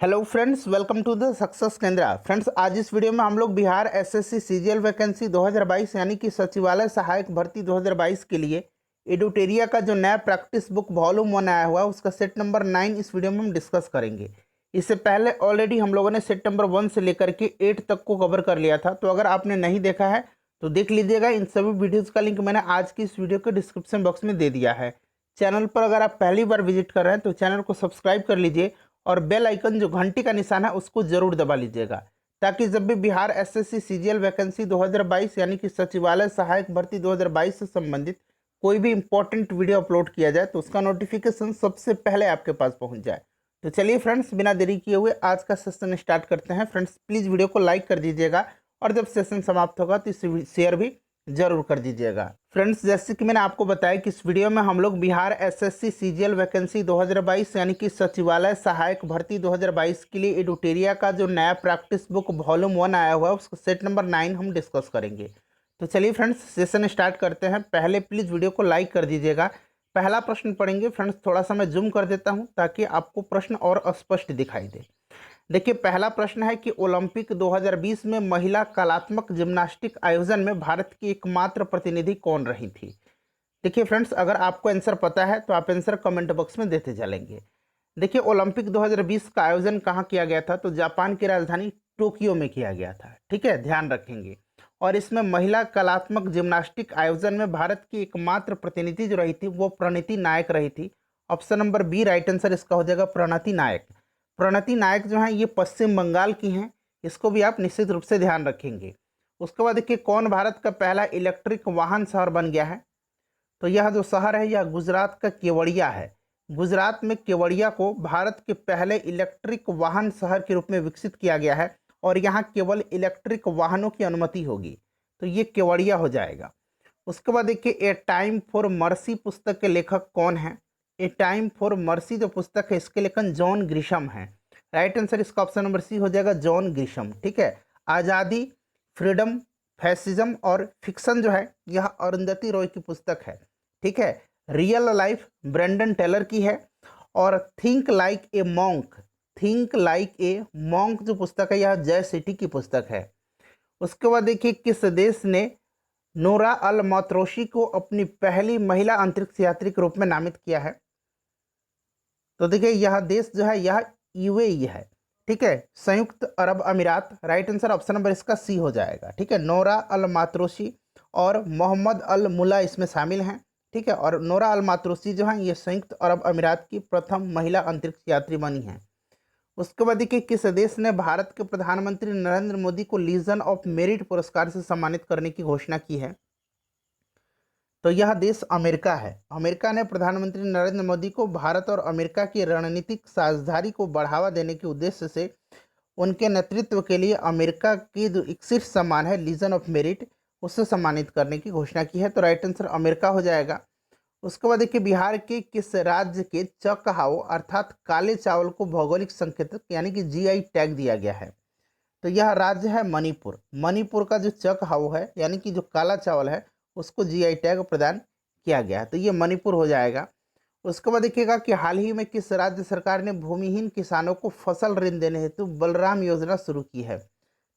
Hello friends, welcome to the success Kendra. Friends, आज इस video में हम लोग बिहार एसएससी सीजीएल वैकेंसी 2022 यानी कि सचिवालय सहायक भर्ती 2022 के लिए एडुटेरिया का जो नया प्रैक्टिस बुक वॉल्यूम 1 आया हुआ है उसका सेट नंबर 9 इस वीडियो में हम डिस्कस करेंगे। इससे पहले ऑलरेडी हम लोगों ने सेट नंबर 1 से लेकर के 8 तक को कवर कर लिया था, तो अगर आपने नहीं देखा है तो देख लीजिएगा। इन सभी वीडियोज़ का लिंक मैंने आज की इस वीडियो के डिस्क्रिप्शन बॉक्स में दे दिया है। चैनल पर अगर आप पहली बार विजिट कर रहे हैं तो चैनल को सब्सक्राइब कर लीजिए और बेल आइकन जो घंटी का निशान है उसको जरूर दबा लीजिएगा, ताकि जब भी बिहार एसएससी सीजीएल वैकेंसी 2022 यानी कि सचिवालय सहायक भर्ती 2022 से संबंधित कोई भी इंपॉर्टेंट वीडियो अपलोड किया जाए तो उसका नोटिफिकेशन सबसे पहले आपके पास पहुंच जाए। तो चलिए फ्रेंड्स, बिना देरी किए हुए आज का सेशन स्टार्ट करते हैं। फ्रेंड्स, प्लीज़ वीडियो को लाइक कर दीजिएगा और जब सेशन समाप्त होगा तो इसे शेयर भी जरूर कर दीजिएगा। फ्रेंड्स, जैसे कि मैंने आपको बताया कि इस वीडियो में हम लोग बिहार एसएससी सीजीएल वैकेंसी 2022 यानी कि सचिवालय सहायक भर्ती 2022 के लिए एडुटेरिया का जो नया प्रैक्टिस बुक वॉल्यूम 1 आया हुआ है उसका सेट नंबर 9 हम डिस्कस करेंगे। तो चलिए फ्रेंड्स, सेशन स्टार्ट करते हैं। पहले प्लीज़ वीडियो को लाइक कर दीजिएगा। पहला प्रश्न पढ़ेंगे। फ्रेंड्स, थोड़ा सा मैं जूम कर देता हूँ ताकि आपको प्रश्न और स्पष्ट दिखाई दे। देखिए, पहला प्रश्न है कि ओलंपिक 2020 में महिला कलात्मक जिम्नास्टिक आयोजन में भारत की एकमात्र प्रतिनिधि कौन रही थी। देखिए फ्रेंड्स, अगर आपको आंसर पता है तो आप आंसर कमेंट बॉक्स में देते चलेंगे। देखिए, ओलंपिक 2020 का आयोजन कहाँ किया गया था, तो जापान की राजधानी टोक्यो में किया गया था। ठीक है, ध्यान रखेंगे। और इसमें महिला कलात्मक जिम्नास्टिक आयोजन में भारत की एकमात्र प्रतिनिधि जो रही थी वो प्रणति नायक रही थी। Option number B right answer इसका हो जाएगा, प्रणति नायक। प्रणति नायक जो है ये पश्चिम बंगाल की हैं, इसको भी आप निश्चित रूप से ध्यान रखेंगे। उसके बाद देखिए, कौन भारत का पहला इलेक्ट्रिक वाहन शहर बन गया है, तो यह जो शहर है यह गुजरात का केवड़िया है। गुजरात में केवड़िया को भारत के पहले इलेक्ट्रिक वाहन शहर के रूप में विकसित किया गया है और यहाँ केवल इलेक्ट्रिक वाहनों की अनुमति होगी, तो ये केवड़िया हो जाएगा। उसके बाद देखिए, ए टाइम फॉर मर्सी पुस्तक के लेखक कौन है। ए टाइम फॉर मर्सी जो पुस्तक है इसके लेखक जॉन ग्रिशम है। राइट आंसर इसका ऑप्शन नंबर सी हो जाएगा, जॉन ग्रिशम। ठीक है, आज़ादी, फ्रीडम, फैसिज्म और फिक्शन जो है यह अरुंधति रॉय की पुस्तक है। ठीक है, रियल लाइफ ब्रेंडन टेलर की है और think like a monk, think like a monk जो पुस्तक है यह जय सेठी की पुस्तक है। उसके बाद देखिए, किस देश ने नोरा अल मातरोशी को अपनी पहली महिला अंतरिक्ष यात्री के रूप में नामित किया है, तो देखिए यह देश जो है यह यूएई है। ठीक है, संयुक्त अरब अमीरात। राइट आंसर ऑप्शन नंबर इसका सी हो जाएगा। ठीक है, नोरा अल मातरोशी और मोहम्मद अल मुला इसमें शामिल हैं। ठीक है, और नोरा अल मातरोशी जो है ये संयुक्त अरब अमीरात की प्रथम महिला अंतरिक्ष यात्री बनी हैं। उसके बाद देखिए, किस देश ने भारत के प्रधानमंत्री नरेंद्र मोदी को लीजन ऑफ मेरिट पुरस्कार से सम्मानित करने की घोषणा की है, तो यह देश अमेरिका है। अमेरिका ने प्रधानमंत्री नरेंद्र मोदी को भारत और अमेरिका की रणनीतिक साझेदारी को बढ़ावा देने के उद्देश्य से उनके नेतृत्व के लिए अमेरिका की जो एक शीर्ष सम्मान है लीजन ऑफ मेरिट उससे सम्मानित करने की घोषणा की है, तो राइट आंसर अमेरिका हो जाएगा। उसके बाद देखिए, बिहार के किस राज्य के चकहाओ अर्थात काले चावल को भौगोलिक संकेतक यानी कि जीआई टैग दिया गया है, तो यह राज्य है मणिपुर। मणिपुर का जो चकहाओ है यानी कि जो काला चावल है उसको जीआई टैग प्रदान किया गया है, तो ये मणिपुर हो जाएगा। उसके बाद देखिएगा कि हाल ही में किस राज्य सरकार ने भूमिहीन किसानों को फसल ऋण देने हेतु बलराम योजना शुरू की है,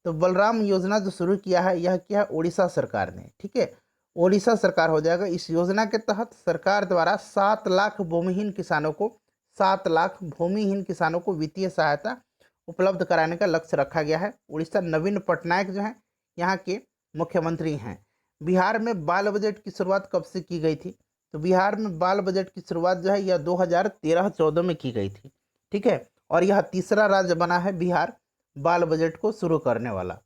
तो बलराम योजना जो शुरू किया है यह किया है उड़ीसा सरकार ने। ठीक है, ओडिशा सरकार हो जाएगा। इस योजना के तहत सरकार द्वारा 7 लाख भूमिहीन किसानों को 7 लाख भूमिहीन किसानों को वित्तीय सहायता उपलब्ध कराने का लक्ष्य रखा गया है। उड़ीसा नवीन पटनायक जो हैं यहाँ के मुख्यमंत्री हैं। बिहार में बाल बजट की शुरुआत कब से की गई थी, तो बिहार में बाल बजट की शुरुआत जो है यह 2013-14 में की गई थी। ठीक है, और यह तीसरा राज्य बना है बिहार बाल बजट को शुरू करने वाला।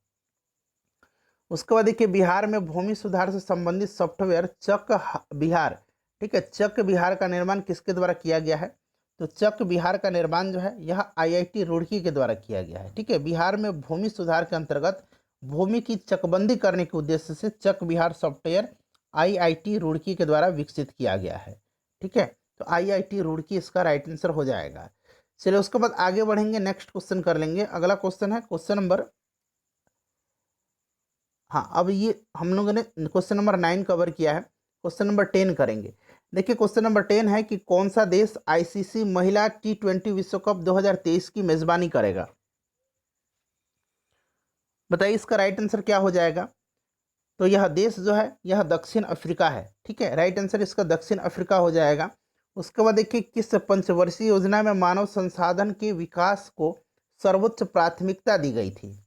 उसके बाद देखिए, बिहार में भूमि सुधार से संबंधित सॉफ्टवेयर चक बिहार, ठीक है, चक बिहार का निर्माण किसके द्वारा किया गया है, तो चक बिहार का निर्माण जो है यह आईआईटी रुड़की के द्वारा किया गया है। ठीक है, बिहार में भूमि सुधार के अंतर्गत भूमि की चकबंदी करने के उद्देश्य से चक बिहार सॉफ्टवेयर आईआईटी रुड़की के द्वारा विकसित किया गया है। ठीक है, तो आईआईटी रुड़की इसका राइट आंसर हो जाएगा। चलिए उसके बाद आगे बढ़ेंगे, नेक्स्ट क्वेश्चन कर लेंगे। अगला क्वेश्चन है क्वेश्चन नंबर, हाँ, अब ये हम लोगों ने क्वेश्चन नंबर 9 कवर किया है, क्वेश्चन नंबर 10 करेंगे। देखिए क्वेश्चन नंबर 10 है कि कौन सा देश आईसीसी महिला T20 विश्व कप 2023 की मेजबानी करेगा। बताइए इसका राइट आंसर क्या हो जाएगा। तो यह देश जो है यह दक्षिण अफ्रीका है। ठीक है, राइट आंसर इसका दक्षिण अफ्रीका हो जाएगा। उसके बाद देखिए किस पंचवर्षीय योजना में मानव संसाधन के विकास को सर्वोच्च प्राथमिकता दी गई थी।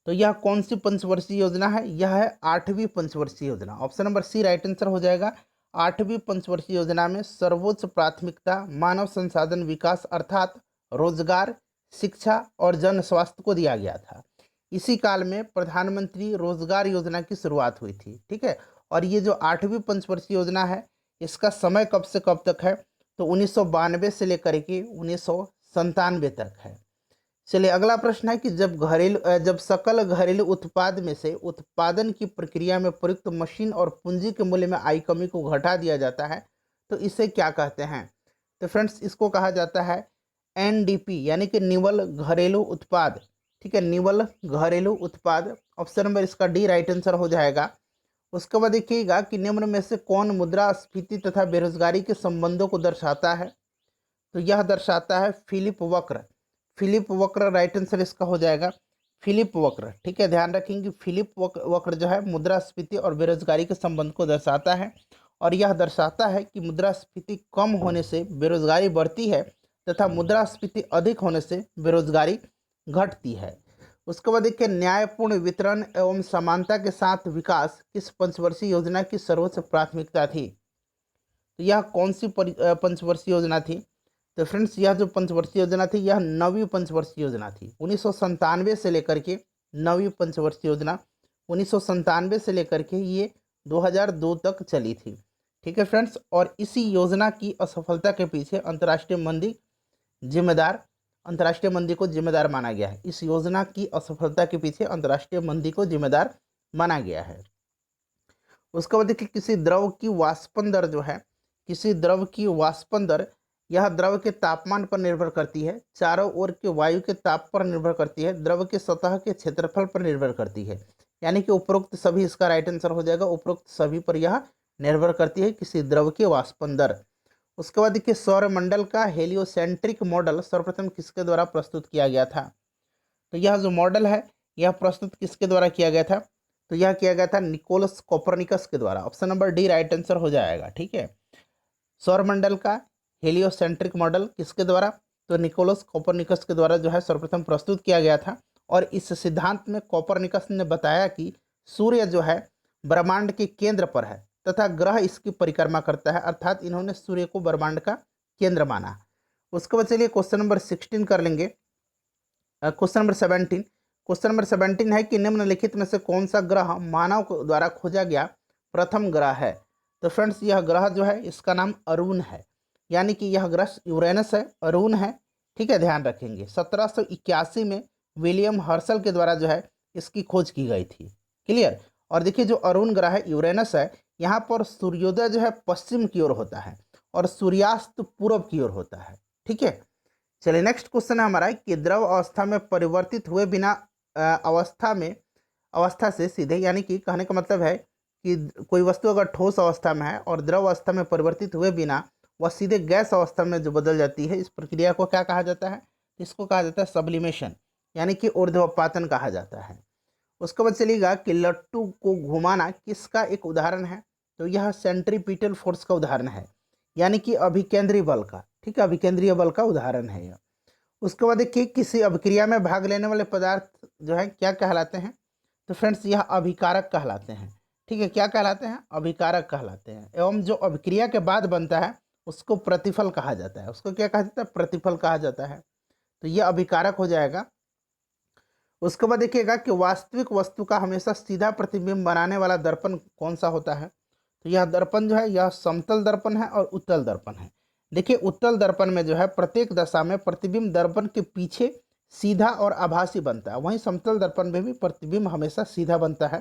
तो यह कौन सी पंचवर्षीय योजना है, यह है 8वीं पंचवर्षीय योजना। Option number C right answer हो जाएगा। 8वीं पंचवर्षीय योजना में सर्वोच्च प्राथमिकता मानव संसाधन विकास अर्थात रोजगार, शिक्षा और जन स्वास्थ्य को दिया गया था। इसी काल में प्रधानमंत्री रोजगार योजना की शुरुआत हुई थी। ठीक है, और ये जो 8वीं पंचवर्षीय योजना है इसका समय कब से कब तक है, तो 1992 से लेकर के 1997 तक है। चलिए अगला प्रश्न है कि जब सकल घरेलू उत्पाद में से उत्पादन की प्रक्रिया में प्रयुक्त मशीन और पूंजी के मूल्य में आई कमी को घटा दिया जाता है तो इसे क्या कहते हैं। तो फ्रेंड्स इसको कहा जाता है एनडीपी यानी कि निवल घरेलू उत्पाद। ठीक है, निवल घरेलू उत्पाद। ऑप्शन नंबर इसका डी राइट आंसर हो जाएगा। उसके बाद देखिएगा कि निम्न में से कौन मुद्रास्फीति तथा बेरोजगारी के संबंधों को दर्शाता है। तो यह दर्शाता है फिलिप वक्र। फिलिप वक्र राइट आंसर इसका हो जाएगा, फिलिप वक्र। ठीक है, ध्यान रखेंगे फिलिप वक्र जो है मुद्रास्फीति और बेरोजगारी के संबंध को दर्शाता है और यह दर्शाता है कि मुद्रास्फीति कम होने से बेरोजगारी बढ़ती है तथा मुद्रास्फीति अधिक होने से बेरोजगारी घटती है। उसके बाद देखिए न्यायपूर्ण वितरण एवं समानता के साथ विकास किस पंचवर्षीय योजना की सर्वोच्च प्राथमिकता थी। तो यह कौन सी पंचवर्षीय योजना थी। तो फ्रेंड्स यह जो पंचवर्षीय योजना थी यह 9वीं पंचवर्षीय योजना थी। 1997 से लेकर के 9वीं पंचवर्षीय योजना 1997 से लेकर के ये 2002 तक चली थी। ठीक है फ्रेंड्स, और इसी योजना की असफलता के पीछे अंतर्राष्ट्रीय मंदी को जिम्मेदार माना गया है। इस योजना की असफलता के पीछे अंतर्राष्ट्रीय मंदी को जिम्मेदार माना गया है। उसके बाद देखिए किसी द्रव की वाष्पन दर जो है, किसी द्रव की वाष्पन दर यह द्रव के तापमान पर निर्भर करती है, चारों ओर के वायु के ताप पर निर्भर करती है, द्रव के सतह के क्षेत्रफल पर निर्भर करती है। यानी कि उपरोक्त सभी इसका राइट आंसर हो जाएगा। उपरोक्त सभी पर यह निर्भर करती है किसी द्रव की वाष्पन दर। उसके बाद देखिए सौरमंडल का हेलियोसेंट्रिक मॉडल सर्वप्रथम किसके द्वारा प्रस्तुत किया गया था। तो यह जो मॉडल है यह प्रस्तुत किसके द्वारा किया गया था। तो यह किया गया था निकोलस कोपरनिकस के द्वारा। Option number D right answer हो जाएगा। ठीक है, सौरमंडल का हेलियोसेंट्रिक मॉडल किसके द्वारा, तो निकोलस कोपरनिकस के द्वारा जो है सर्वप्रथम प्रस्तुत किया गया था। और इस सिद्धांत में कोपरनिकस ने बताया कि सूर्य जो है ब्रह्मांड के केंद्र पर है तथा ग्रह इसकी परिक्रमा करता है, अर्थात इन्होंने सूर्य को ब्रह्मांड का केंद्र माना। उसके बाद चलिए क्वेश्चन नंबर 16 कर लेंगे। क्वेश्चन नंबर 17 है कि निम्नलिखित में से कौन सा ग्रह मानव द्वारा खोजा गया प्रथम ग्रह है। तो फ्रेंड्स यह ग्रह जो है इसका नाम अरुण है, यानी कि यह ग्रह यूरेनस है, अरुण है। ठीक है, ध्यान रखेंगे 1781 में विलियम हर्शल के द्वारा जो है इसकी खोज की गई थी। क्लियर। और देखिए जो अरुण ग्रह है यूरेनस है, यहाँ पर सूर्योदय जो है पश्चिम की ओर होता है और सूर्यास्त पूर्व की ओर होता है। ठीक है, चलिए नेक्स्ट क्वेश्चन है हमारा कि द्रव अवस्था में परिवर्तित हुए बिना अवस्था से सीधे, यानी कि कहने का मतलब है कि कोई वस्तु अगर ठोस अवस्था में है और द्रव अवस्था में परिवर्तित हुए बिना वह सीधे गैस अवस्था में जो बदल जाती है, इस प्रक्रिया को क्या कहा जाता है। इसको कहा जाता है सब्लिमेशन, यानी कि ऊर्ध्वपातन कहा जाता है। उसके बाद चलिएगा कि लट्टू को घुमाना किसका एक उदाहरण है। तो यह सेंट्रीपिटल फोर्स का उदाहरण है, यानी कि अभिकेंद्रीय बल का। ठीक है, अभिकेंद्रीय बल का उदाहरण है यह। उसके बाद देखिए किसी अभिक्रिया में भाग लेने वाले पदार्थ जो है क्या कहलाते हैं। तो फ्रेंड्स यह अभिकारक कहलाते हैं। ठीक है, क्या कहलाते हैं, अभिकारक कहलाते हैं। एवं जो अभिक्रिया के बाद बनता है उसको प्रतिफल कहा जाता है। उसको क्या कहा जाता है, प्रतिफल कहा जाता है। तो यह अभिकारक हो जाएगा। उसके बाद देखिएगा कि वास्तविक वस्तु का हमेशा सीधा प्रतिबिंब बनाने वाला दर्पण कौन सा होता है। तो यह दर्पण जो है यह समतल दर्पण है और उत्तल दर्पण है। देखिए उत्तल दर्पण में जो है प्रत्येक दशा में प्रतिबिंब दर्पण के पीछे सीधा और आभासी बनता है, वहीं समतल दर्पण में भी प्रतिबिंब हमेशा सीधा बनता है।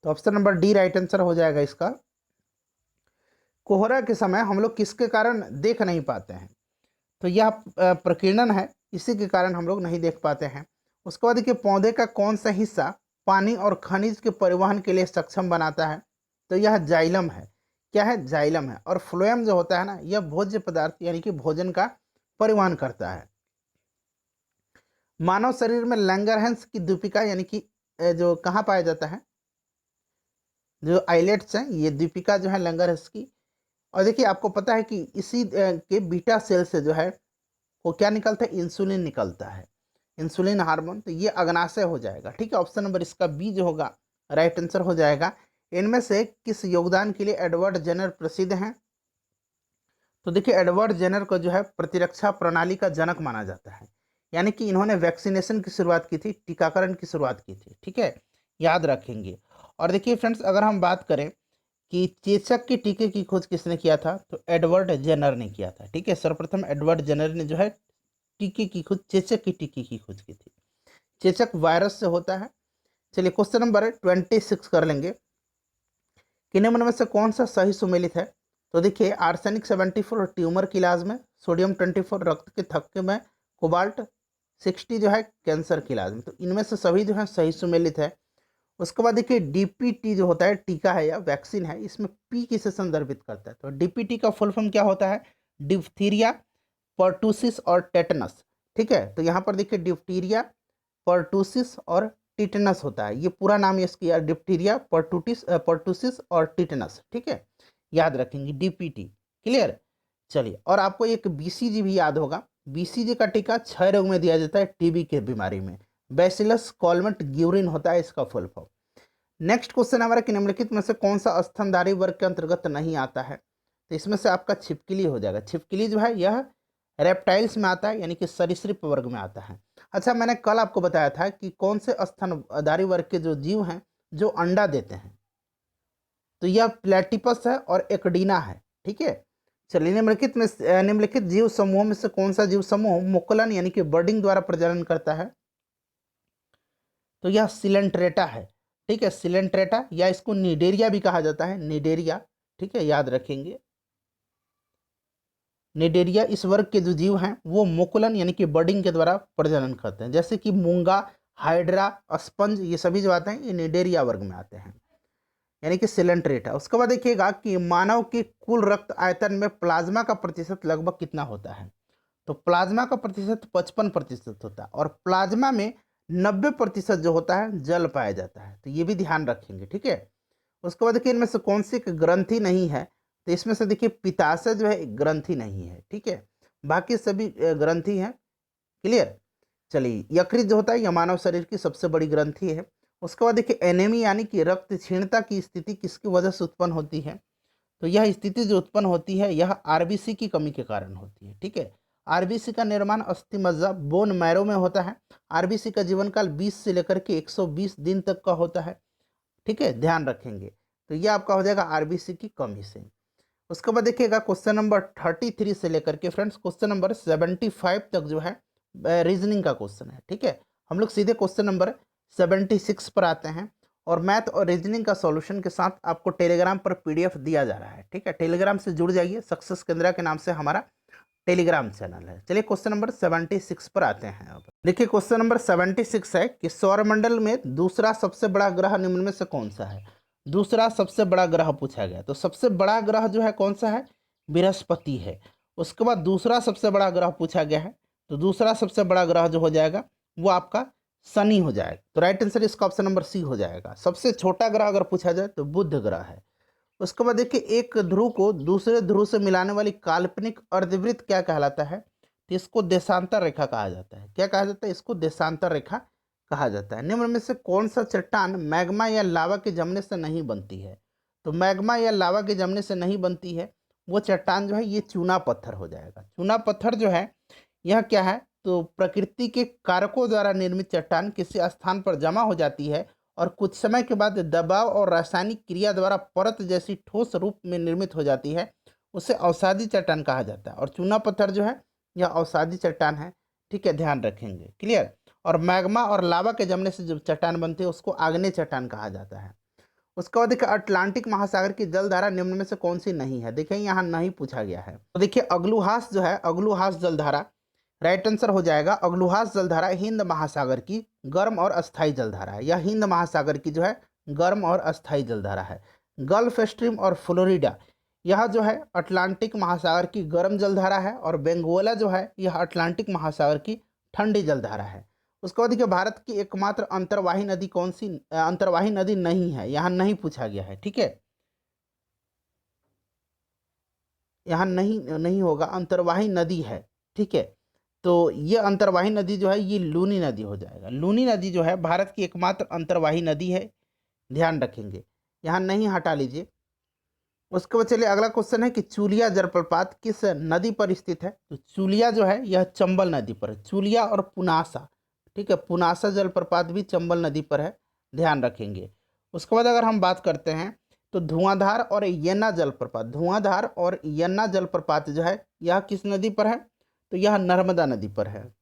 तो option number D right answer हो जाएगा इसका। कोहरा के समय हम लोग किसके कारण देख नहीं पाते हैं। तो यह प्रकीर्णन है, इसी के कारण हम लोग नहीं देख पाते हैं। उसके बाद देखिए पौधे का कौन सा हिस्सा पानी और खनिज के परिवहन के लिए सक्षम बनाता है। तो यह जाइलम है। क्या है, जाइलम है। और फ्लोएम जो होता है ना, यह भोज्य पदार्थ यानी कि भोजन का परिवहन करता है। मानव शरीर में लैंगरहैंस की द्वीपिका यानी कि जो कहाँ पाया जाता है, जो आइलेट्स हैं, ये द्वीपिका जो है लैंगरहैंस की। और देखिए आपको पता है कि इसी के बीटा सेल से जो है वो क्या निकलता है, इंसुलिन निकलता है, इंसुलिन हार्मोन। तो ये अग्नाशय हो जाएगा। ठीक है, ऑप्शन नंबर इसका बी जो होगा राइट आंसर हो जाएगा। इनमें से किस योगदान के लिए एडवर्ड जेनर प्रसिद्ध हैं? तो देखिए एडवर्ड जेनर को जो है प्रतिरक्षा प्रणाली का जनक माना जाता है, यानी कि इन्होंने वैक्सीनेशन की शुरुआत की थी, टीकाकरण की शुरुआत की थी। ठीक है, याद रखेंगे। और देखिए फ्रेंड्स, अगर हम बात करें कि चेचक के टीके की खोज किसने किया था, तो एडवर्ड जेनर ने किया था। ठीक है, सर्वप्रथम एडवर्ड जेनर ने जो है टीके की खोज, चेचक की टीके की खोज की थी। चेचक वायरस से होता है। चलिए क्वेश्चन नंबर 26 कर लेंगे। निम्न में से कौन सा सही सुमेलित है? तो देखिए आर्सेनिक 74 ट्यूमर के इलाज में, सोडियम 24 रक्त के थक्के में, कोबाल्ट 60 जो है कैंसर के इलाज में। तो इनमें से सभी जो है सही सुमेलित है। उसके बाद देखिए डीपीटी जो होता है, टीका है या वैक्सीन है, इसमें पी किसे संदर्भित करता है? तो डीपीटी का फुल फॉर्म क्या होता है? डिप्थीरिया, पर्टूसिस और टेटनस। ठीक है, तो यहाँ पर देखिए डिप्थीरिया, पर्टूसिस और टिटनस होता है। ये पूरा नाम इसकी डिप्थीरिया, पर्टूसिस और टिटनस। ठीक है, याद रखेंगे डीपीटी। क्लियर। चलिए, और आपको एक बीसीजी भी याद होगा। बीसीजी का टीका 6 रोग में दिया जाता है, टीबी के बीमारी में। बैसिलस कॉलमेट ग्यूरिन होता है इसका फुल फॉर्म। नेक्स्ट क्वेश्चन हमारा कि निम्नलिखित में से कौन सा स्तनधारी वर्ग के अंतर्गत नहीं आता है? तो इसमें से आपका छिपकली हो जाएगा। छिपकली जो है यह रेप्टाइल्स में आता है, यानी कि सरीसृप वर्ग में आता है। अच्छा, मैंने कल आपको बताया था कि कौन से स्तनधारी वर्ग के जो जीव हैं जो अंडा देते हैं, तो यह प्लेटिपस है और एक्डीना है। ठीक है, चलिए निम्नलिखित जीव समूहों में से कौन सा जीव समूह मुकुलन यानी कि बर्डिंग द्वारा प्रजनन करता है? तो यह सिलेंट्रेटा है। ठीक है, सिलेंट्रेटा, या इसको निडेरिया भी कहा जाता है, निडेरिया। ठीक है, याद रखेंगे। निडेरिया इस वर्ग के जो जीव हैं वो मुकुलन यानी कि बर्डिंग के द्वारा प्रजनन करते हैं, जैसे कि मूंगा, हाइड्रा, स्पंज, ये सभी जो आते हैं ये निडेरिया वर्ग में आते हैं, यानी कि सिलेंट्रेटा। उसके बाद देखिएगा कि मानव के कुल रक्त आयतन में प्लाज्मा का प्रतिशत लगभग कितना होता है? तो प्लाज्मा का प्रतिशत 55% होता है, और प्लाज्मा में 90% जो होता है जल पाया जाता है। तो ये भी ध्यान रखेंगे। ठीक है, उसके बाद देखिए इनमें से कौन सी एक ग्रंथि नहीं है? तो इसमें से देखिए पित्ताशय जो है एक ग्रंथि नहीं है। ठीक है, बाकी सभी ग्रंथि हैं। क्लियर। चलिए, यकृत जो होता है यह मानव शरीर की सबसे बड़ी ग्रंथि है। उसके बाद देखिए एनीमिया यानी कि रक्त क्षीणता की स्थिति किसकी वजह से उत्पन्न होती है? तो यह स्थिति जो उत्पन्न होती है यह आरबीसी की कमी के कारण होती है। ठीक है, आरबीसी का निर्माण अस्थि मज्जा, बोन मैरो में होता है। आरबीसी का जीवन काल 20 से लेकर के 120 दिन तक का होता है। ठीक है, ध्यान रखेंगे। तो ये आपका हो जाएगा आरबीसी की कमी से। उसके बाद देखिएगा क्वेश्चन नंबर 33 से लेकर के फ्रेंड्स क्वेश्चन नंबर 75 तक जो है रीजनिंग का क्वेश्चन है। ठीक है, हम लोग सीधे क्वेश्चन नंबर 76 पर आते हैं, और मैथ और रीजनिंग का सॉल्यूशन के साथ आपको टेलीग्राम पर पीडीएफ दिया जा रहा है। ठीक है, टेलीग्राम से जुड़ जाइए, सक्सेस केंद्रा के नाम से हमारा टेलीग्राम चैनल है। चलिए क्वेश्चन नंबर 76 पर आते हैं। अब देखिए क्वेश्चन नंबर 76 है कि सौरमंडल में दूसरा सबसे बड़ा ग्रह निम्न में से कौन सा है? दूसरा सबसे बड़ा ग्रह पूछा गया, तो सबसे बड़ा ग्रह जो है कौन सा है? बृहस्पति है। उसके बाद दूसरा सबसे बड़ा ग्रह पूछा गया है, तो दूसरा सबसे बड़ा ग्रह जो हो जाएगा वो आपका शनि हो जाएगा। तो राइट आंसर इसका ऑप्शन नंबर सी हो जाएगा। सबसे छोटा ग्रह अगर पूछा जाए तो बुध ग्रह है। उसके बाद देखिए एक ध्रुव को दूसरे ध्रुव से मिलाने वाली काल्पनिक अर्धवृत्त क्या कहलाता है? तो इसको देशांतर रेखा कहा जाता है। क्या कहा जाता है? इसको देशांतर रेखा कहा जाता है। निम्न में से कौन सा चट्टान मैग्मा या लावा के जमने से नहीं बनती है? तो मैग्मा या लावा के जमने से नहीं बनती है वो चट्टान जो है ये चूना पत्थर हो जाएगा। चूना पत्थर जो है यह क्या है? तो प्रकृति के कारकों द्वारा निर्मित चट्टान किसी स्थान पर जमा हो जाती है और कुछ समय के बाद दबाव और रासायनिक क्रिया द्वारा परत जैसी ठोस रूप में निर्मित हो जाती है, उसे अवसादी चट्टान कहा जाता है। और चूना पत्थर जो है यह अवसादी चट्टान है। ठीक है, ध्यान रखेंगे। क्लियर। और मैग्मा और लावा के जमने से जो चट्टान बनती है उसको आग्नेय चट्टान कहा जाता है। उसके बाद देखिए अटलांटिक महासागर की जलधारा निम्न में से कौन सी नहीं है? देखिए यहाँ नहीं पूछा गया है। तो देखिए अग्लुहास जो है, अग्लुहास जलधारा, राइट आंसर हो जाएगा। अग्लुहास जलधारा हिंद महासागर की गर्म और अस्थायी जलधारा है। यह हिंद महासागर की जो है गर्म और अस्थायी जलधारा है। गल्फ स्ट्रीम और फ्लोरिडा यह जो है अटलांटिक महासागर की गर्म जलधारा है और बेंगोला जो है यह अटलांटिक महासागर की ठंडी जलधारा है। उसके बाद देखिए भारत की एकमात्र अंतर्वाही नदी कौन सी, अंतर्वाही नदी नहीं है, यहाँ नहीं पूछा गया है, ठीक है, यहाँ नहीं नहीं होगा, अंतर्वाही नदी है, ठीक है। तो ये अंतर्वाही नदी जो है ये लूनी नदी हो जाएगा। लूनी नदी जो है भारत की एकमात्र अंतर्वाही नदी है, ध्यान रखेंगे, यहाँ नहीं हटा लीजिए। उसके बाद चलिए अगला क्वेश्चन है कि चूलिया जलप्रपात किस नदी पर स्थित है। तो चूलिया जो है यह चंबल नदी पर है, चूलिया और पुनासा, ठीक है, पुनासा जलप्रपात भी चंबल नदी पर है, ध्यान रखेंगे। उसके बाद अगर हम बात करते हैं तो धुआंधार और यन्ना जलप्रपात, धुआंधार और यन्ना जलप्रपात जो है यह किस नदी पर है, तो यह नर्मदा नदी पर है।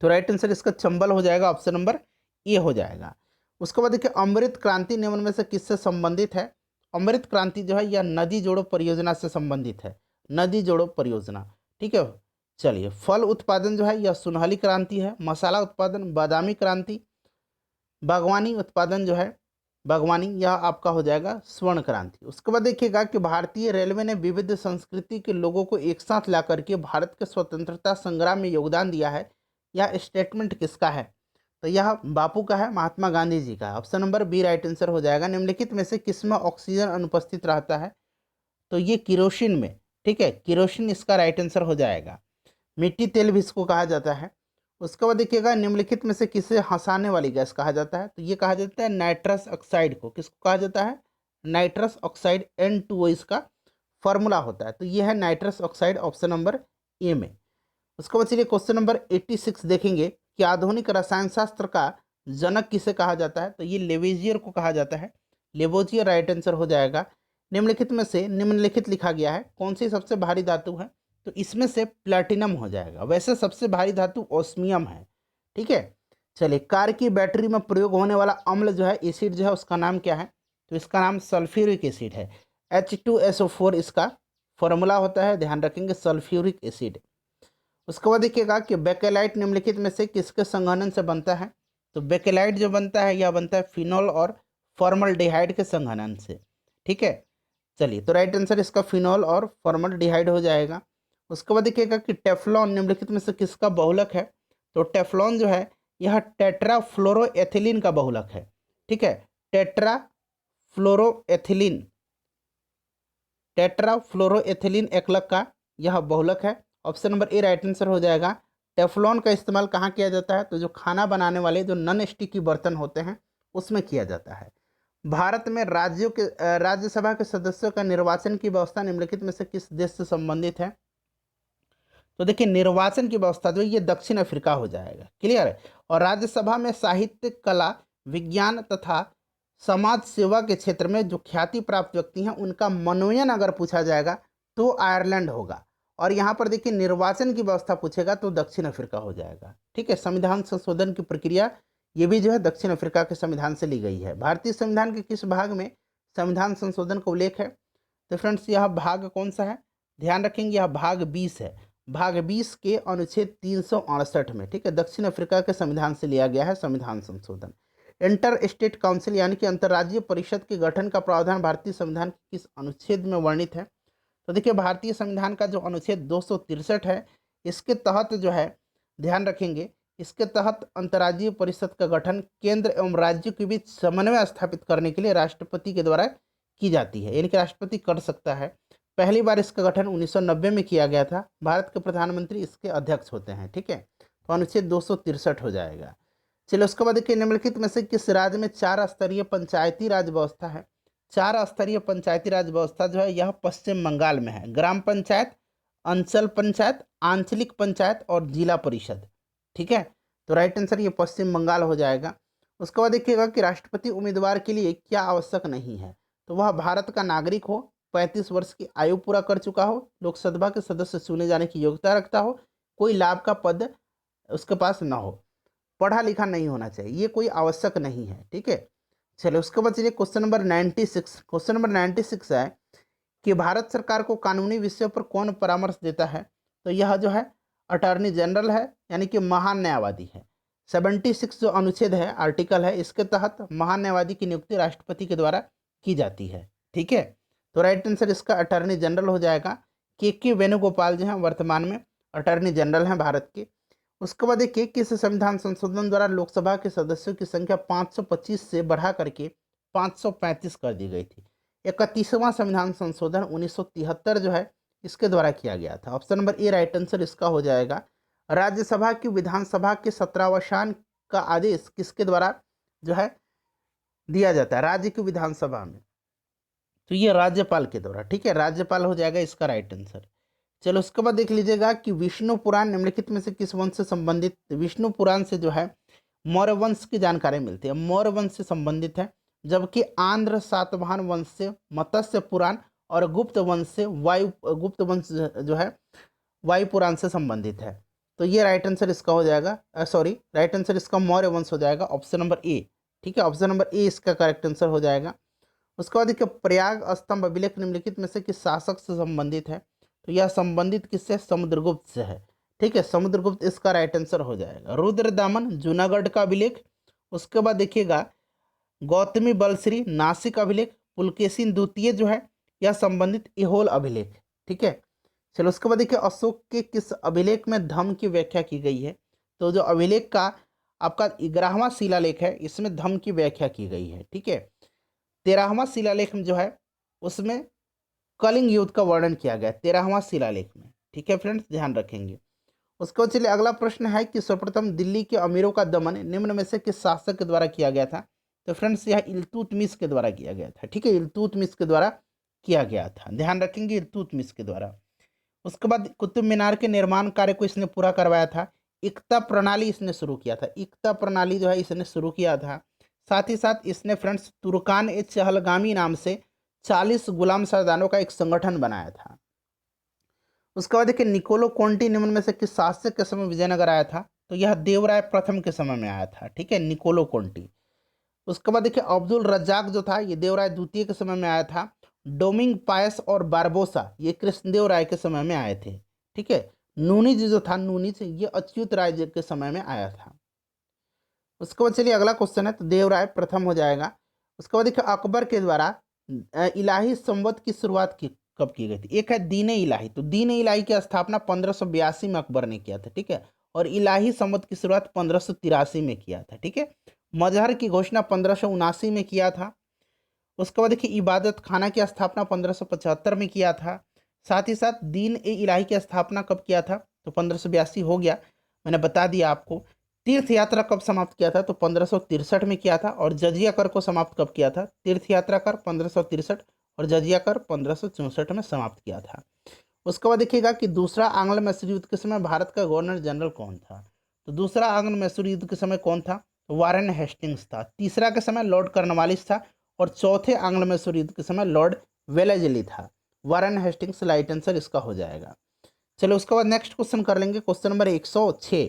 तो राइट आंसर इसका चंबल हो जाएगा, ऑप्शन नंबर ए हो जाएगा। उसके बाद देखिए अमृत क्रांति निम्न में से किससे संबंधित है। अमृत क्रांति जो है यह नदी जोड़ो परियोजना से संबंधित है, नदी जोड़ो परियोजना, ठीक है। चलिए फल उत्पादन जो है यह सुनहली क्रांति है, मसाला उत्पादन बादामी क्रांति, बागवानी उत्पादन जो है बागवानी यह आपका हो जाएगा स्वर्ण क्रांति। उसके बाद देखिएगा कि भारतीय रेलवे ने विविध संस्कृति के लोगों को एक साथ ला करके भारत के स्वतंत्रता संग्राम में योगदान दिया है, यह स्टेटमेंट किसका है, तो यह बापू का है, महात्मा गांधी जी का है। Option number B right answer हो जाएगा। निम्नलिखित में से किसमें ऑक्सीजन अनुपस्थित रहता है, तो ये किरोसिन में, ठीक है, किरोसिन इसका राइट आंसर हो जाएगा। मिट्टी तेल भी इसको कहा जाता है। उसके बाद देखिएगा निम्नलिखित में से किसे हंसाने वाली गैस कहा जाता है, तो ये कहा जाता है नाइट्रस ऑक्साइड को। किसको कहा जाता है, नाइट्रस ऑक्साइड, N2O इसका फॉर्मूला होता है, तो ये है nitrous oxide, option number A में। उसके बाद चलिए क्वेश्चन नंबर 86 देखेंगे कि आधुनिक रसायन शास्त्र का जनक किसे कहा जाता है, तो ये लेवेजियर को कहा जाता है, लेवोजियर राइट आंसर हो जाएगा। निम्नलिखित में से निम्नलिखित लिखा गया है कौन सी सबसे भारी धातु है, तो इसमें से प्लैटिनम हो जाएगा। वैसे सबसे भारी धातु ओस्मियम है, ठीक है। चलिए कार की बैटरी में प्रयोग होने वाला अम्ल जो है, एसिड जो है, उसका नाम क्या है, तो इसका नाम सल्फ्यूरिक एसिड है, H2SO4 इसका फॉर्मूला होता है, ध्यान रखेंगे, सल्फ्यूरिक एसिड। उसके बाद देखिएगा कि बेकेलाइट निम्नलिखित में से किसके संघनन से बनता है, तो बेकेलाइट जो बनता है यह बनता है फिनॉल और फॉर्मल्डिहाइड के संघनन से, ठीक है। चलिए तो राइट आंसर इसका फिनॉल और फॉर्मल्डिहाइड हो जाएगा। उसके बाद देखिएगा कि टेफ्लॉन निम्नलिखित में से किसका बहुलक है, तो टेफ्लॉन जो है यह टेट्राफ्लोरोएथिलीन का बहुलक है, ठीक है, टेट्राफ्लोरोएथिलीन, टेट्राफ्लोरोएथिलीन एकलक का यह बहुलक है। Option number A right answer हो जाएगा। टेफ्लॉन का इस्तेमाल कहाँ किया जाता है, तो जो खाना बनाने वाले जो नॉन स्टिकी बर्तन होते हैं उसमें किया जाता है। भारत में राज्यों के राज्यसभा के सदस्यों का निर्वाचन की व्यवस्था निम्नलिखित में से किस देश से संबंधित है, तो देखिए निर्वाचन की व्यवस्था जो ये दक्षिण अफ्रीका हो जाएगा, क्लियर है। और राज्यसभा में साहित्य, कला, विज्ञान तथा समाज सेवा के क्षेत्र में जो ख्याति प्राप्त व्यक्ति हैं उनका मनोनयन अगर पूछा जाएगा तो आयरलैंड होगा। और यहाँ पर देखिए निर्वाचन की व्यवस्था पूछेगा तो दक्षिण अफ्रीका हो जाएगा, ठीक है। संविधान संशोधन की प्रक्रिया ये भी जो है दक्षिण अफ्रीका के संविधान से ली गई है। भारतीय संविधान के किस भाग में संविधान संशोधन का उल्लेख है, तो फ्रेंड्स यह भाग कौन सा है, ध्यान रखेंगे, यह भाग 20 है, भाग 20 के अनुच्छेद 368 में, ठीक है, दक्षिण अफ्रीका के संविधान से लिया गया है संविधान संशोधन। इंटर स्टेट काउंसिल यानी कि अंतर्राज्यीय परिषद के गठन का प्रावधान भारतीय संविधान के किस अनुच्छेद में वर्णित है, तो देखिए भारतीय संविधान का जो अनुच्छेद 263 है इसके तहत जो है, ध्यान रखेंगे, इसके तहत अंतर्राज्यीय परिषद का गठन केंद्र एवं राज्यों के बीच समन्वय स्थापित करने के लिए राष्ट्रपति के द्वारा की जाती है, यानी कि राष्ट्रपति कर सकता है। पहली बार इसका गठन 1990 में किया गया था। भारत के प्रधानमंत्री इसके अध्यक्ष होते हैं, ठीक है। तो अनुच्छेद 263 हो जाएगा। चलिए उसके बाद देखिए निम्नलिखित में से किस राज्य में 4 स्तरीय पंचायती राज व्यवस्था है, 4 स्तरीय पंचायती राज व्यवस्था जो है यह पश्चिम बंगाल में है। ग्राम पंचायत, अंचल पंचायत, आंचलिक पंचायत और जिला परिषद, ठीक है। तो राइट आंसर ये पश्चिम बंगाल हो जाएगा। उसके बाद देखिएगा कि राष्ट्रपति उम्मीदवार के लिए क्या आवश्यक नहीं है, तो वह भारत का नागरिक हो, 35 वर्ष की आयु पूरा कर चुका हो, लोकसभा के सदस्य चुने जाने की योग्यता रखता हो, कोई लाभ का पद उसके पास न हो, पढ़ा लिखा नहीं होना चाहिए, ये कोई आवश्यक नहीं है, ठीक है। चलिए उसके बाद चलिए क्वेश्चन नंबर 96, क्वेश्चन नंबर 96 है कि भारत सरकार को कानूनी विषयों पर कौन परामर्श देता है, तो यह जो है अटॉर्नी जनरल है, यानी कि महान्यायवादी है। 76 जो अनुच्छेद है, आर्टिकल है, इसके तहत महान्यायवादी की नियुक्ति राष्ट्रपति के द्वारा की जाती है, ठीक है। तो राइट आंसर इसका अटॉर्नी जनरल हो जाएगा। के वेणुगोपाल जो हैं वर्तमान में अटॉर्नी जनरल हैं भारत के। उसके बाद देखिए किस संविधान संशोधन द्वारा लोकसभा के सदस्यों की संख्या 525 से बढ़ा करके 535 कर दी गई थी। 31वां संविधान संशोधन 1973 जो है इसके द्वारा किया गया था। Option number A right answer इसका हो जाएगा। राज्यसभा की विधानसभा के सत्रावसान का आदेश किसके द्वारा जो है दिया जाता है राज्य की विधानसभा में? तो ये राज्यपाल के द्वारा, ठीक है, राज्यपाल हो जाएगा इसका राइट आंसर। चलो उसके बाद देख लीजिएगा कि विष्णु पुराण निम्नलिखित में से किस वंश से संबंधित? विष्णु पुराण से जो है मौर्य वंश की जानकारी मिलती है, मौर्य वंश से संबंधित है। जबकि आंध्र सातवाहन वंश से मत्स्य पुराण और गुप्त वंश से गुप्त वंश जो है वायु पुराण से संबंधित है। तो ये राइट आंसर इसका हो जाएगा, सॉरी राइट आंसर इसका मौर्य वंश हो जाएगा, ऑप्शन नंबर ए। ठीक है, ऑप्शन नंबर ए इसका करेक्ट आंसर हो जाएगा। उसके बाद देखिए प्रयाग स्तंभ अभिलेख निम्नलिखित में से किस शासक से संबंधित है? तो यह संबंधित किससे? समुद्रगुप्त से है। ठीक है, समुद्रगुप्त इसका राइट आंसर हो जाएगा। रुद्रदामन जूनागढ़ का अभिलेख। उसके बाद देखिएगा गौतमी बलश्री नासिक अभिलेख। पुलकेशिन द्वितीय जो है यह संबंधित इहोल अभिलेख। ठीक है, चलो उसके बाद देखिए अशोक के किस अभिलेख में धम्म की व्याख्या की गई है? तो जो अभिलेख का आपका 11वां शिलालेख है इसमें धम्म की व्याख्या की गई है। ठीक है, 13वां शिलालेख में जो है उसमें कलिंग युद्ध का वर्णन किया गया है 13वां शिलालेख में। ठीक है फ्रेंड्स, ध्यान रखेंगे। उसके बाद चलिए अगला प्रश्न है कि सर्वप्रथम दिल्ली के अमीरों का दमन निम्न में से किस शासक के द्वारा किया गया था? तो फ्रेंड्स यह इल्तुतमिश के द्वारा किया गया था। ठीक है, इल्तुतमिश के द्वारा किया गया था, ध्यान रखेंगे, इल्तुतमिश के द्वारा। उसके बाद कुतुब मीनार के निर्माण कार्य को इसने पूरा करवाया था। एकता प्रणाली इसने शुरू किया था, एकता प्रणाली जो है इसने शुरू किया था। साथ ही साथ इसने फ्रेंड्स तुर्कान ए चहलगामी नाम से 40 गुलाम सरदारों का एक संगठन बनाया था। उसके बाद देखिए निकोलो कोंटी निम्न में से किस शासक के समय विजयनगर आया था? तो यह देवराय प्रथम के समय में आया था। ठीक है, निकोलो कोंटी। उसके बाद देखिए अब्दुल रज्जाक जो था ये देवराय द्वितीय के समय में आया था। डोमिंग पायस और बारबोसा ये कृष्णदेव राय के समय में आए थे। ठीक है, नूनिज जो था नूनिज ये अच्युत राय जी के समय में आया था। उसके बाद चलिए अगला क्वेश्चन है, तो देवराय प्रथम हो जाएगा। उसके बाद देखिए अकबर के द्वारा इलाही संवत की शुरुआत कब की गई थी? एक है दीन इलाही, तो दीन इलाही की स्थापना 1582 में अकबर ने किया था। ठीक है, और इलाही संवत की शुरुआत 1583 में किया था। ठीक है, मजहर की घोषणा 1579 में किया था। उसके बाद देखिए इबादत खाना की स्थापना 1575 में किया था। साथ ही साथ दीन ए इलाही की स्थापना कब किया था? तो 1582 हो गया, मैंने बता दिया आपको। तीर्थ यात्रा कब समाप्त किया था? तो 1563 में किया था। और जजिया कर को समाप्त कब किया था? तीर्थ यात्रा कर 1563 और जजिया कर 1564 में समाप्त किया था। उसके बाद देखिएगा कि दूसरा आंग्ल मैसूर युद्ध के समय भारत का गवर्नर जनरल कौन था? तो दूसरा आंग्ल मैसूर युद्ध के समय कौन था? तो वारेन हेस्टिंग्स था। तीसरा के समय लॉर्ड कर्नवालिस था। और चौथे आंग्ल मैसूर युद्ध के समय लॉर्ड वेलेजली था। वारेन हेस्टिंग्स राइट आंसर इसका हो जाएगा। चलो उसके बाद नेक्स्ट क्वेश्चन कर लेंगे, क्वेश्चन नंबर 106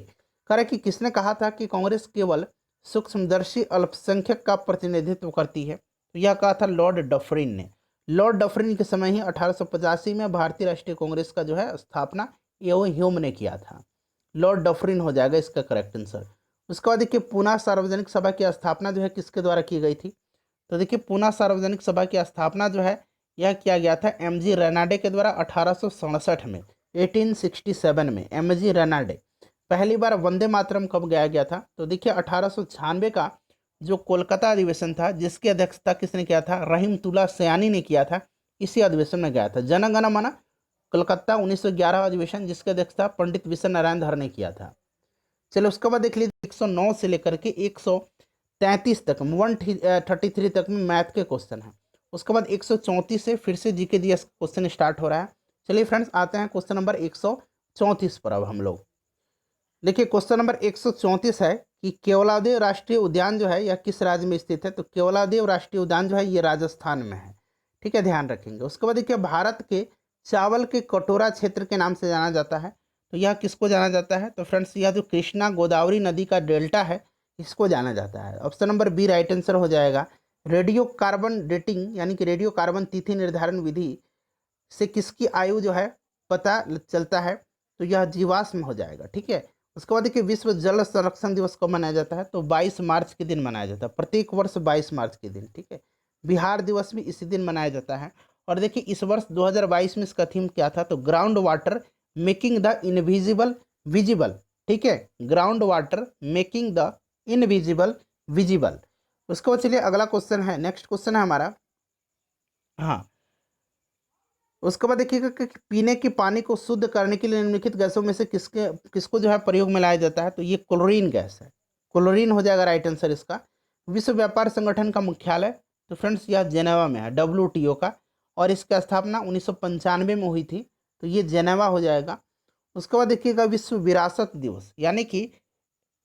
करे कि किसने कहा था कि कांग्रेस केवल सूक्ष्मदर्शी अल्पसंख्यक का प्रतिनिधित्व करती है? तो यह कहा था लॉर्ड डफरिन ने। लॉर्ड डफरिन के समय ही 1885 में भारतीय राष्ट्रीय कांग्रेस का जो है स्थापना एवं ह्यूम ने किया था। लॉर्ड डफरिन हो जाएगा इसका करेक्ट आंसर। उसके बाद देखिए पूना सार्वजनिक सभा की स्थापना जो है किसके द्वारा की गई थी? तो देखिए पूना सार्वजनिक सभा की स्थापना जो है यह किया गया था एमजी रेनाडे के द्वारा 1867 में, 1867 में एमजी रेनाडे। पहली बार वंदे मातरम कब गाया गया था? तो देखिए 1896 का जो कोलकाता अधिवेशन था जिसकी अध्यक्षता किसने किया था? रहीमतुल्ला सयानी ने किया था। इसी अधिवेशन में गया था जन गण मन कोलकाता 1911 अधिवेशन जिसकी अध्यक्षता पंडित विश्व नारायण धर ने किया था। चलो उसके बाद देख लीजिए 109 से लेकर के 133 तक 133 तक में मैथ के क्वेश्चन है। उसके बाद 134 से फिर से जीके जीएस क्वेश्चन स्टार्ट हो रहा है। चलिए फ्रेंड्स आते हैं क्वेश्चन नंबर 134 पर। अब हम लोग देखिए क्वेश्चन नंबर 134 है कि केवलादेव राष्ट्रीय उद्यान जो है यह किस राज्य में स्थित है? तो केवलादेव राष्ट्रीय उद्यान जो है ये राजस्थान में है। ठीक है, ध्यान रखेंगे। उसके बाद देखिए भारत के चावल के कटोरा क्षेत्र के नाम से जाना जाता है। तो यह किसको जाना जाता है? तो फ्रेंड्स यह जो कृष्णा गोदावरी नदी का डेल्टा है इसको जाना जाता है। Option number B right answer हो जाएगा। रेडियो कार्बन डेटिंग यानी कि रेडियो कार्बन तिथि निर्धारण विधि से किसकी आयु जो है पता चलता है? तो यह जीवाश्म हो जाएगा। ठीक है, उसके बाद देखिए विश्व जल संरक्षण दिवस कब मनाया जाता है? तो 22 मार्च के दिन मनाया जाता है, प्रत्येक वर्ष 22 मार्च के दिन। ठीक है, बिहार दिवस भी इसी दिन मनाया जाता है। और देखिए इस वर्ष 2022 में इसका थीम क्या था, तो ground water making the invisible visible. ठीक है, ground water making the invisible visible. उसके बाद चलिए अगला क्वेश्चन है, नेक्स्ट क्वेश्चन है हमारा। हाँ, उसके बाद देखिएगा कि पीने के पानी को शुद्ध करने के लिए निम्नलिखित गैसों में से किसको जो है प्रयोग में लाया जाता है, तो ये क्लोरीन गैस है। क्लोरीन हो जाएगा राइट आंसर इसका। विश्व व्यापार संगठन का मुख्यालय, तो फ्रेंड्स यह जेनेवा में है, WTO का, और इसकी स्थापना 1995 में हुई थी, तो ये जेनेवा हो जाएगा। उसके बाद देखिएगा विश्व विरासत दिवस यानी कि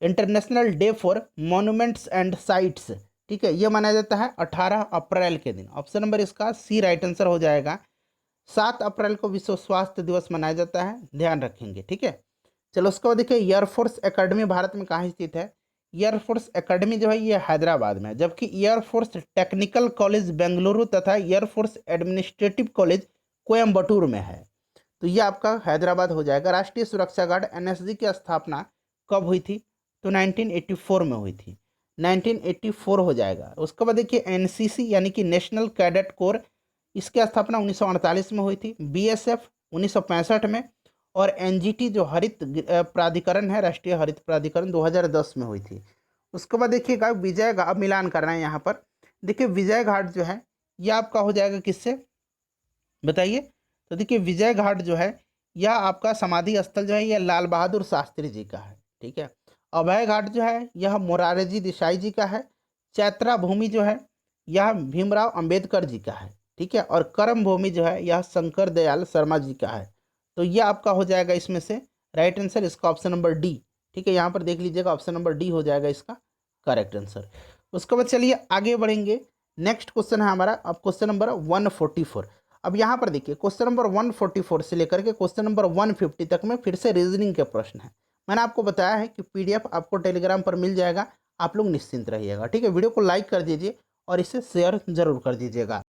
international day for monuments and sites. ठीक है, ये मनाया जाता है 18 अप्रैल के दिन। ऑप्शन नंबर इसका सी राइट आंसर हो जाएगा। 7 अप्रैल को विश्व स्वास्थ्य दिवस मनाया जाता है, ध्यान रखेंगे। ठीक है, चलो उसके बाद देखिए एयरफोर्स एकेडमी भारत में कहाँ स्थित है। एयरफोर्स एकेडमी जो है ये हैदराबाद में है, जबकि एयरफोर्स टेक्निकल कॉलेज बेंगलुरु तथा एयरफोर्स एडमिनिस्ट्रेटिव कॉलेज कोयम्बटूर में है, तो ये आपका हैदराबाद हो जाएगा। राष्ट्रीय सुरक्षा गार्ड NSG की स्थापना कब हुई थी, तो 1984 में हुई थी, 1984 हो जाएगा। उसके बाद देखिए NCC यानी कि नेशनल कैडेट कोर, इसकी स्थापना 1948 में हुई थी। BSF 1965 में, और NGT जो हरित प्राधिकरण है, राष्ट्रीय हरित प्राधिकरण, 2010 में हुई थी। उसके बाद देखिएगा विजय घाट, मिलान करना है यहाँ पर। देखिए विजय घाट जो है यह आपका हो जाएगा किससे, बताइए। तो देखिए विजय घाट जो है यह आपका समाधि स्थल जो है यह लाल बहादुर शास्त्री जी का है। ठीक है, अभय घाट जो है यह मोरारजी देसाई जी का है। चैत्रा भूमि जो है यह भीमराव अंबेडकर जी का है। ठीक है, और कर्म भूमि जो है यह शंकर दयाल शर्मा जी का है। तो यह आपका हो जाएगा इसमें से राइट आंसर इसका ऑप्शन नंबर डी। ठीक है, यहाँ पर देख लीजिएगा ऑप्शन नंबर डी हो जाएगा इसका करेक्ट आंसर। उसके बाद चलिए आगे बढ़ेंगे। नेक्स्ट क्वेश्चन है हमारा अब क्वेश्चन नंबर 144। अब यहाँ पर देखिए क्वेश्चन नंबर 144 से लेकर के क्वेश्चन नंबर 150 तक में फिर से रीजनिंग के प्रश्न हैं। मैंने आपको बताया है कि PDF आपको टेलीग्राम पर मिल जाएगा, आप लोग निश्चिंत रहिएगा। ठीक है, वीडियो को लाइक कर दीजिए और इसे शेयर जरूर कर दीजिएगा।